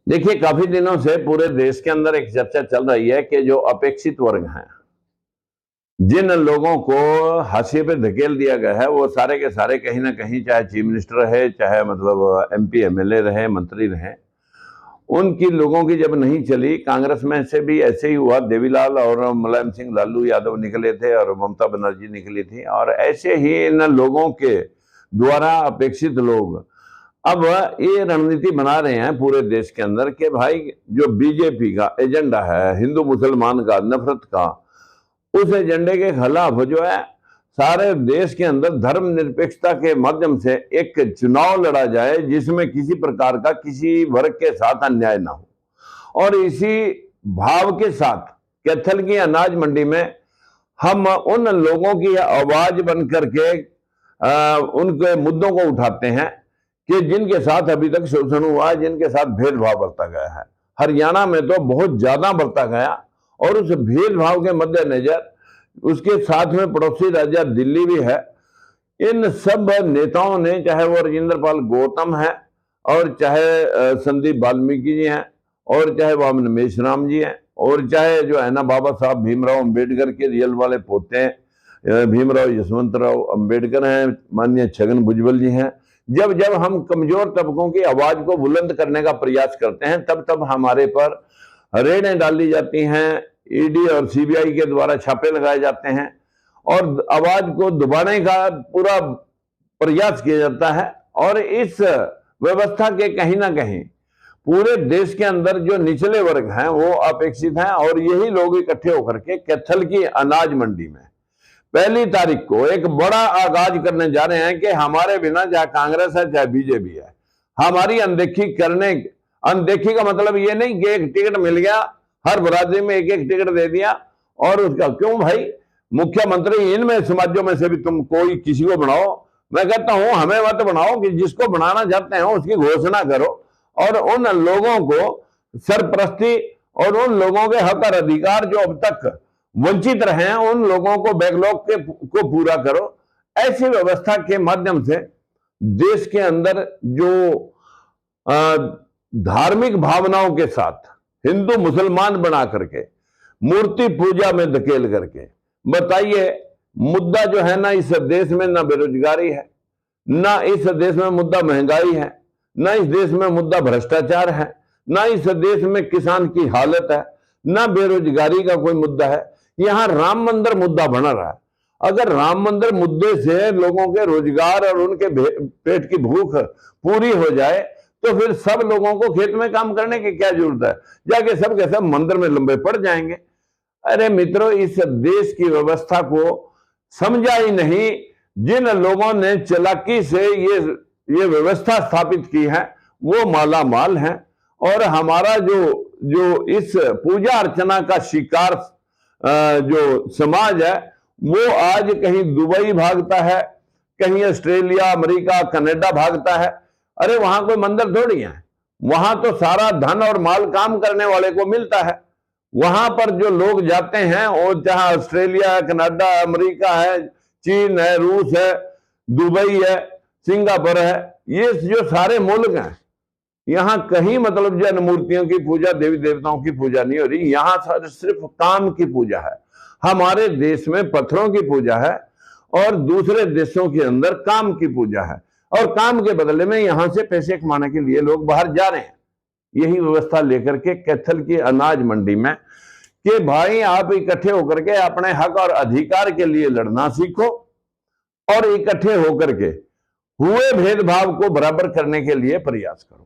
देखिए, काफी दिनों से पूरे देश के अंदर एक चर्चा चल रही है कि जो अपेक्षित वर्ग हैं, जिन लोगों को हाशिए पे धकेल दिया गया है, वो सारे के सारे कहीं ना कहीं, चाहे चीफ मिनिस्टर रहे, चाहे मतलब एमपी एमएलए रहे, मंत्री रहे, उनकी लोगों की जब नहीं चली। कांग्रेस में से भी ऐसे ही हुआ, देवीलाल और मुलायम सिंह लालू यादव निकले थे और ममता बनर्जी निकली थी, और ऐसे ही इन लोगों के द्वारा अपेक्षित लोग अब ये रणनीति बना रहे हैं पूरे देश के अंदर कि भाई, जो बीजेपी का एजेंडा है हिंदू मुसलमान का, नफरत का, उस एजेंडे के खिलाफ जो है सारे देश के अंदर धर्मनिरपेक्षता के माध्यम से एक चुनाव लड़ा जाए जिसमें किसी प्रकार का किसी वर्ग के साथ अन्याय ना हो। और इसी भाव के साथ कैथल की अनाज मंडी में हम उन लोगों की आवाज बन करके उनके मुद्दों को उठाते हैं कि जिनके साथ अभी तक शोषण हुआ है, जिनके साथ भेदभाव बरता गया है। हरियाणा में तो बहुत ज्यादा बरता गया, और उस भेदभाव के मद्देनजर उसके साथ में पड़ोसी राज्य दिल्ली भी है। इन सब नेताओं ने, चाहे वो राजेंद्र पाल गौतम है, और चाहे संदीप वाल्मीकि जी हैं, और चाहे वामन मेश्राम जी हैं, और चाहे जो है ना बाबा साहब भीमराव अंबेडकर के रियल वाले पोते हैं भीमराव यशवंतराव अंबेडकर हैं, माननीय छगन भुजबल जी हैं, जब जब हम कमजोर तबकों की आवाज को बुलंद करने का प्रयास करते हैं, तब तब हमारे पर रेडें डाली जाती हैं, ईडी और सीबीआई के द्वारा छापे लगाए जाते हैं, और आवाज को दबाने का पूरा प्रयास किया जाता है। और इस व्यवस्था के कहीं ना कहीं पूरे देश के अंदर जो निचले वर्ग हैं वो अपेक्षित हैं, और यही लोग इकट्ठे होकर के कैथल की अनाज मंडी में 1 तारीख को एक बड़ा आगाज करने जा रहे हैं कि हमारे बिना, चाहे कांग्रेस है चाहे बीजेपी है, हमारी अनदेखी का मतलब ये नहीं कि एक टिकट मिल गया, हर बरादरी में एक एक टिकट दे दिया, और उसका क्यों भाई, मुख्यमंत्री इनमें समाजों में से भी तुम कोई किसी को बनाओ। मैं कहता हूं हमें मत बनाओ, कि जिसको बनाना चाहते हो उसकी घोषणा करो, और उन लोगों को सरपरस्ती और उन लोगों के हक और अधिकार जो अब तक वंचित रहे हैं, उन लोगों को बैकलॉग को पूरा करो। ऐसी व्यवस्था के माध्यम से देश के अंदर जो धार्मिक भावनाओं के साथ हिंदू मुसलमान बना करके मूर्ति पूजा में धकेल करके, बताइए, मुद्दा जो है ना इस देश में, ना बेरोजगारी है, ना इस देश में मुद्दा महंगाई है, ना इस देश में मुद्दा भ्रष्टाचार है, ना इस देश में किसान की हालत है, ना बेरोजगारी का कोई मुद्दा है। यहां राम मंदिर मुद्दा बना रहा है। अगर राम मंदिर मुद्दे से लोगों के रोजगार और उनके पेट की भूख पूरी हो जाए, तो फिर सब लोगों को खेत में काम करने की क्या जरूरत है, जाके सब के सब मंदिर में लंबे पड़ जाएंगे। अरे मित्रों, इस देश की व्यवस्था को समझा ही नहीं। जिन लोगों ने चालाकी से ये व्यवस्था स्थापित की है वो माला माल है, और हमारा जो इस पूजा अर्चना का शिकार जो समाज है, वो आज कहीं दुबई भागता है, कहीं ऑस्ट्रेलिया, अमेरिका, कनाडा भागता है। अरे वहां कोई मंदिर थोड़ी है, वहां तो सारा धन और माल काम करने वाले को मिलता है। वहां पर जो लोग जाते हैं, और चाहे ऑस्ट्रेलिया, कनाडा, अमेरिका है, चीन है, रूस है, दुबई है, सिंगापुर है, ये जो सारे मुल्क हैं, यहां कहीं मतलब जन मूर्तियों की पूजा, देवी देवताओं की पूजा नहीं हो रही। यहां सिर्फ काम की पूजा है। हमारे देश में पत्थरों की पूजा है, और दूसरे देशों के अंदर काम की पूजा है, और काम के बदले में यहां से पैसे कमाने के लिए लोग बाहर जा रहे हैं। यही व्यवस्था लेकर के कैथल की अनाज मंडी में कि भाई, आप इकट्ठे होकर के अपने हक और अधिकार के लिए लड़ना सीखो, और इकट्ठे होकर के हुए भेदभाव को बराबर करने के लिए प्रयास करो।